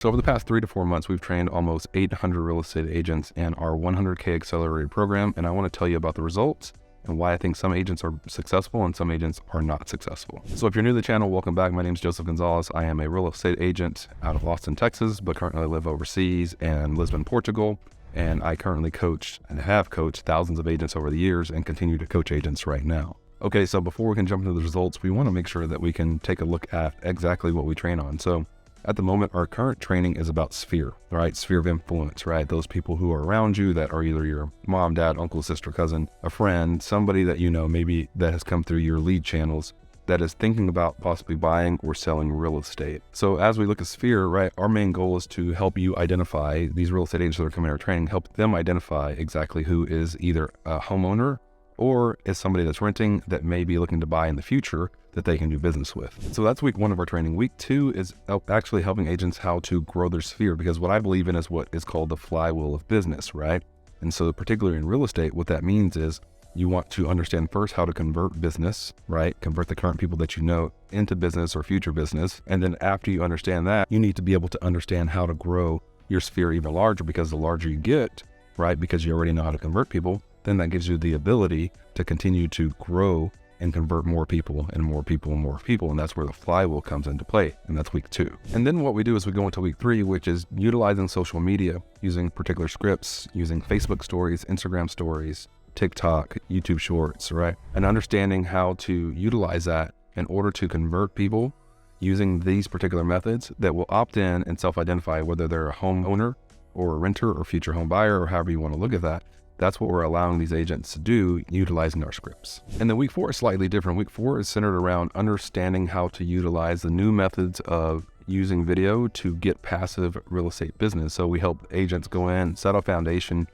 So over the past 3 to 4 months, we've trained almost 800 real estate agents in our 100K Accelerated program. And I want to tell you about the results and why I think some agents are successful and some agents are not successful. So if you're new to the channel, welcome back. My name is Joseph Gonzalez. I am a real estate agent out of Austin, Texas, but currently live overseas in Lisbon, Portugal. And I currently coach and have coached thousands of agents over the years and continue to coach agents right now. Okay, so before we can jump into the results, we want to make sure that we can take a look at exactly what we train on. So at the moment, our current training is about sphere, right? Sphere of influence, right? Those people who are around you that are either your mom, dad, uncle, sister, cousin, a friend, somebody that you know, maybe that has come through your lead channels that is thinking about possibly buying or selling real estate. So as we look at sphere, right, our main goal is to help you identify these real estate agents that are coming to our training, help them identify exactly who is either a homeowner or is somebody that's renting that may be looking to buy in the future that they can do business with. So that's week 1 of our training. Week 2 is actually helping agents how to grow their sphere, because what I believe in is what is called the flywheel of business, right? And so particularly in real estate, what that means is you want to understand first how to convert business, right? Convert the current people that you know into business or future business. And then after you understand that, you need to be able to understand how to grow your sphere even larger, because the larger you get, right? Because you already know how to convert people, then that gives you the ability to continue to grow and convert more people and more people and more people. And that's where the flywheel comes into play. And that's week 2. And then what we do is we go into week 3, which is utilizing social media, using particular scripts, using Facebook stories, Instagram stories, TikTok, YouTube shorts, right? And understanding how to utilize that in order to convert people using these particular methods that will opt in and self-identify whether they're a homeowner or a renter or future home buyer, or however you want to look at that. That's what we're allowing these agents to do utilizing our scripts. And then week 4 is slightly different. Week 4 is centered around understanding how to utilize the new methods of using video to get passive real estate business. So we help agents go in, set a foundation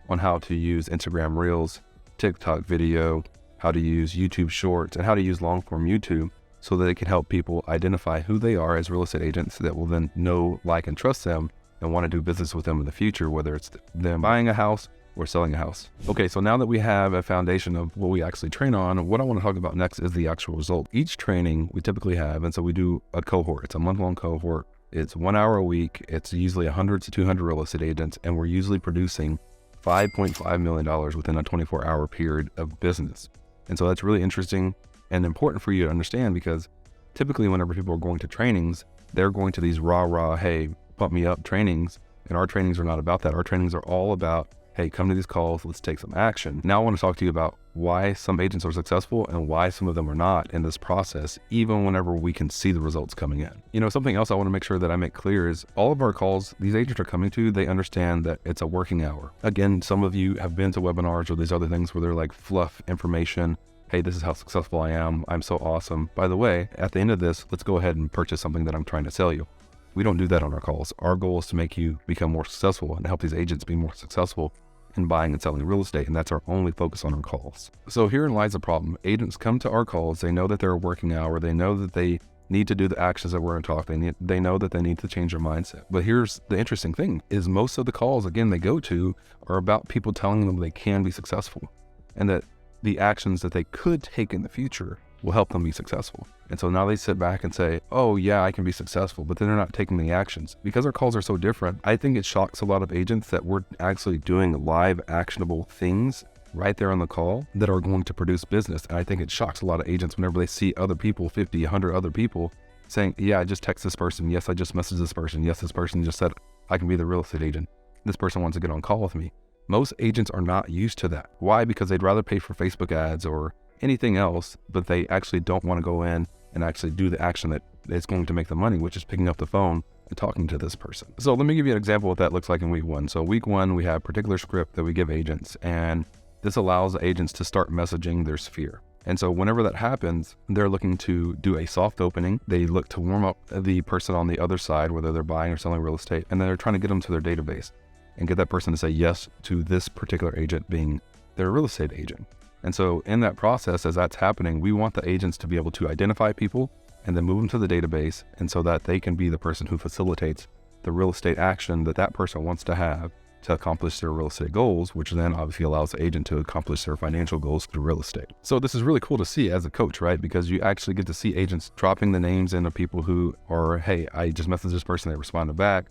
on how to use Instagram Reels, TikTok video, how to use YouTube Shorts, and how to use long form YouTube so that it can help people identify who they are as real estate agents that will then know, like, and trust them and want to do business with them in the future, whether it's them buying a house or selling a house. Okay, so now that we have a foundation of what we actually train on, what I want to talk about next is the actual result. Each training we typically have, and so we do a cohort. It's a month-long cohort. It's 1 hour a week. It's usually 100 to 200 real estate agents, and we're usually producing $5.5 million within a 24-hour period of business. And so that's really interesting and important for you to understand, because typically whenever people are going to trainings, they're going to these rah, hey, pump me up trainings, and our trainings are not about that. Our trainings are all about, hey, come to these calls, let's take some action. Now I want to talk to you about why some agents are successful and why some of them are not in this process, even whenever we can see the results coming in. You know, something else I want to make sure that I make clear is all of our calls these agents are coming to, they understand that it's a working hour. Again, some of you have been to webinars or these other things where they're like fluff information. Hey, this is how successful I am. I'm so awesome. By the way, at the end of this, let's go ahead and purchase something that I'm trying to sell you. We don't do that on our calls. Our goal is to make you become more successful and help these agents be more successful in buying and selling real estate. And that's our only focus on our calls. So herein lies the problem. Agents come to our calls. They know that they're a working hour. They know that they need to do the actions that we're going to talk. They know that they need to change their mindset. But here's the interesting thing is most of the calls, again, they go to are about people telling them they can be successful and that the actions that they could take in the future will help them be successful. And so now they sit back and say, oh yeah, I can be successful, but then they're not taking the actions. Because our calls are so different, I think it shocks a lot of agents that we're actually doing live actionable things right there on the call that are going to produce business. And I think it shocks a lot of agents whenever they see other people, 50, 100 other people saying, yeah, I just text this person. Yes, I just messaged this person. Yes, this person just said, I can be the real estate agent. This person wants to get on call with me. Most agents are not used to that. Why? Because they'd rather pay for Facebook ads or anything else, but they actually don't want to go in and actually do the action that is going to make the money, which is picking up the phone and talking to this person. So let me give you an example of what that looks like in week 1. So week 1, we have a particular script that we give agents, and this allows agents to start messaging their sphere. And so whenever that happens, they're looking to do a soft opening. They look to warm up the person on the other side, whether they're buying or selling real estate, and then they're trying to get them to their database and get that person to say yes to this particular agent being their real estate agent. And so in that process, as that's happening, we want the agents to be able to identify people and then move them to the database, and so that they can be the person who facilitates the real estate action that that person wants to have to accomplish their real estate goals, which then obviously allows the agent to accomplish their financial goals through real estate. So this is really cool to see as a coach, right? Because you actually get to see agents dropping the names in of people who are, hey, I just messaged this person, they responded back.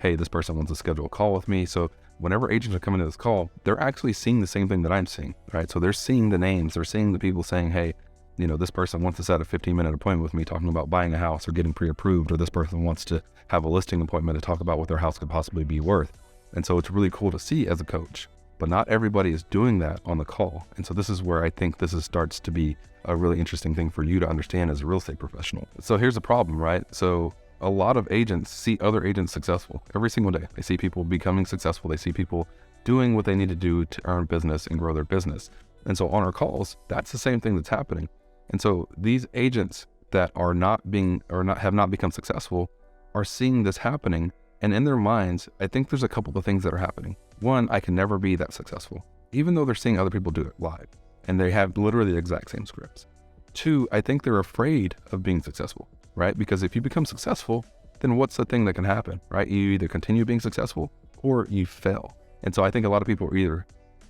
hey, this person wants to schedule a call with me. So whenever agents are coming to this call, they're actually seeing the same thing that I'm seeing, right? So they're seeing the names, they're seeing the people saying, hey, this person wants to set a 15-minute appointment with me talking about buying a house or getting pre-approved, or this person wants to have a listing appointment to talk about what their house could possibly be worth. And so it's really cool to see as a coach, but not everybody is doing that on the call. And so this is where I think starts to be a really interesting thing for you to understand as a real estate professional. So here's the problem, right? So a lot of agents see other agents successful every single day. They see people becoming successful. They see people doing what they need to do to earn business and grow their business. And so on our calls, that's the same thing that's happening. And so these agents that have not become successful are seeing this happening. And in their minds, I think there's a couple of things that are happening. One, I can never be that successful, even though they're seeing other people do it live and they have literally the exact same scripts. Two, I think they're afraid of being successful, right? Because if you become successful, then what's the thing that can happen, right? You either continue being successful or you fail. And so I think a lot of people are either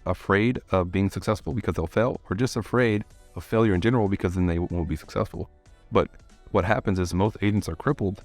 afraid of being successful because they'll fail, or just afraid of failure in general because then they won't be successful. But what happens is most agents are crippled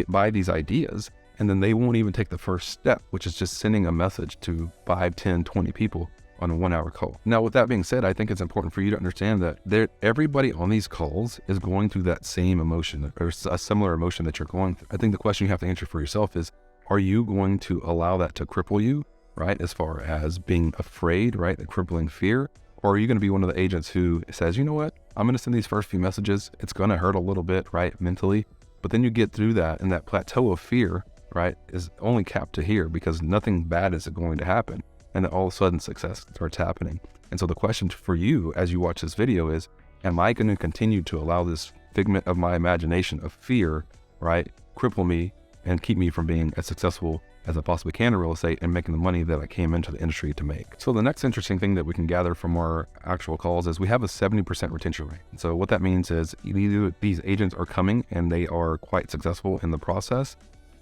by these ideas, and then they won't even take the first step, which is just sending a message to 5, 10, 20 people on a 1-hour call. Now, with that being said, I think it's important for you to understand that everybody on these calls is going through that same emotion or a similar emotion that you're going through. I think the question you have to answer for yourself is, are you going to allow that to cripple you, right? As far as being afraid, right? The crippling fear. Or are you going to be one of the agents who says, you know what, I'm going to send these first few messages. It's going to hurt a little bit, right? Mentally, but then you get through that, and that plateau of fear, right, is only capped to here because nothing bad is going to happen. And then all of a sudden success starts happening. And so the question for you as you watch this video is, am I going to continue to allow this figment of my imagination of fear, right, cripple me and keep me from being as successful as I possibly can in real estate and making the money that I came into the industry to make? So the next interesting thing that we can gather from our actual calls is we have a 70% retention rate. And so what that means is either these agents are coming and they are quite successful in the process,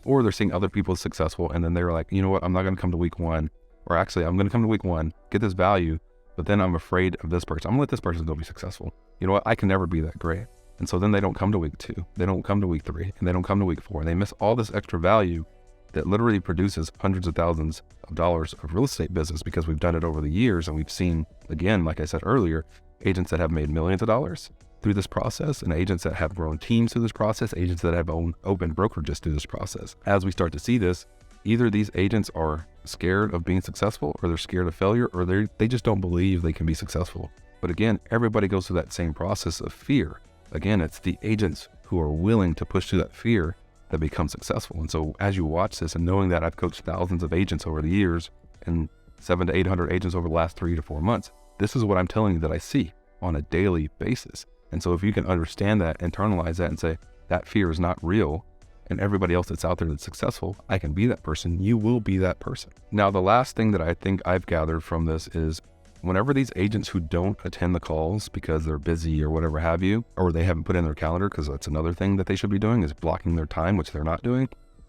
or they're seeing other people successful and then they're like, you know what, I'm not going to come to week one, or actually I'm going to come to week one, get this value, but then I'm afraid of this person. I'm gonna let this person go be successful. You know what, I can never be that great. And so then they don't come to week 2, they don't come to week 3, and they don't come to week 4, and they miss all this extra value that literally produces hundreds of thousands of dollars of real estate business, because we've done it over the years. And we've seen, again, like I said earlier, agents that have made millions of dollars through this process, and agents that have grown teams through this process, agents that have opened brokerages through this process. As we start to see this, either these agents are scared of being successful, or they're scared of failure, or they just don't believe they can be successful. But again, everybody goes through that same process of fear. Again, it's the agents who are willing to push through that fear that become successful. And so as you watch this, and knowing that I've coached thousands of agents over the years and 700 to 800 agents over the last 3 to 4 months, this is what I'm telling you that I see on a daily basis. And so if you can understand that, internalize that, and say that fear is not real, and everybody else that's out there that's successful, I can be that person, you will be that person. Now, the last thing that I think I've gathered from this is whenever these agents who don't attend the calls because they're busy or whatever have you, or they haven't put in their calendar, because that's another thing that they should be doing, is blocking their time, which they're not doing,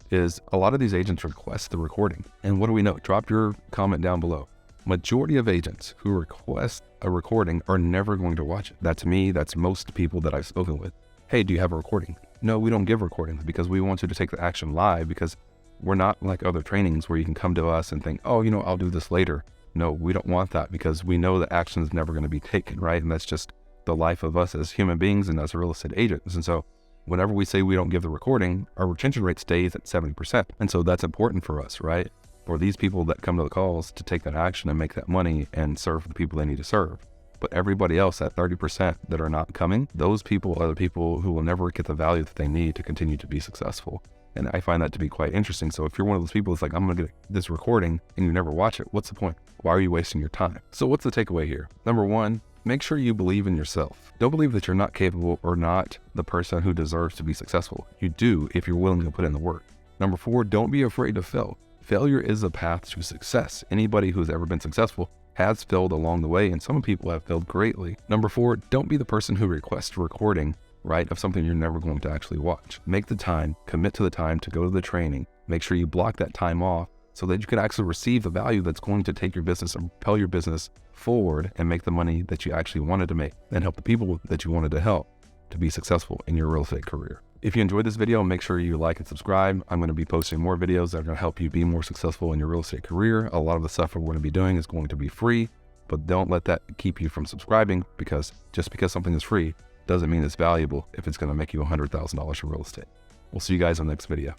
is a lot of these agents request the recording. And what do we know? Drop your comment down below. Majority of agents who request a recording are never going to watch it. That's me, that's most people that I've spoken with. Hey, do you have a recording? No, we don't give recordings because we want you to take the action live, because we're not like other trainings where you can come to us and think, oh, I'll do this later. No, we don't want that, because we know that action is never going to be taken, right? And that's just the life of us as human beings and as real estate agents. And so whenever we say we don't give the recording, our retention rate stays at 70%. And so that's important for us, right? For these people that come to the calls to take that action and make that money and serve the people they need to serve. But everybody else, that 30% that are not coming, those people are the people who will never get the value that they need to continue to be successful. And I find that to be quite interesting. So if you're one of those people that's like, I'm going to get this recording, and you never watch it, what's the point? Why are you wasting your time? So what's the takeaway here? Number one, make sure you believe in yourself. Don't believe that you're not capable or not the person who deserves to be successful. You do if you're willing to put in the work. Number 4, don't be afraid to fail. Failure is a path to success. Anybody who's ever been successful has failed along the way, and some people have failed greatly. Number 4, don't be the person who requests a recording, right, of something you're never going to actually watch. Make the time, commit to the time to go to the training. Make sure you block that time off so that you can actually receive the value that's going to take your business and propel your business forward and make the money that you actually wanted to make and help the people that you wanted to help to be successful in your real estate career. If you enjoyed this video, make sure you like and subscribe. I'm going to be posting more videos that are going to help you be more successful in your real estate career. A lot of the stuff we're going to be doing is going to be free, but don't let that keep you from subscribing, because just because something is free doesn't mean it's valuable if it's going to make you $100,000 in real estate. We'll see you guys on the next video.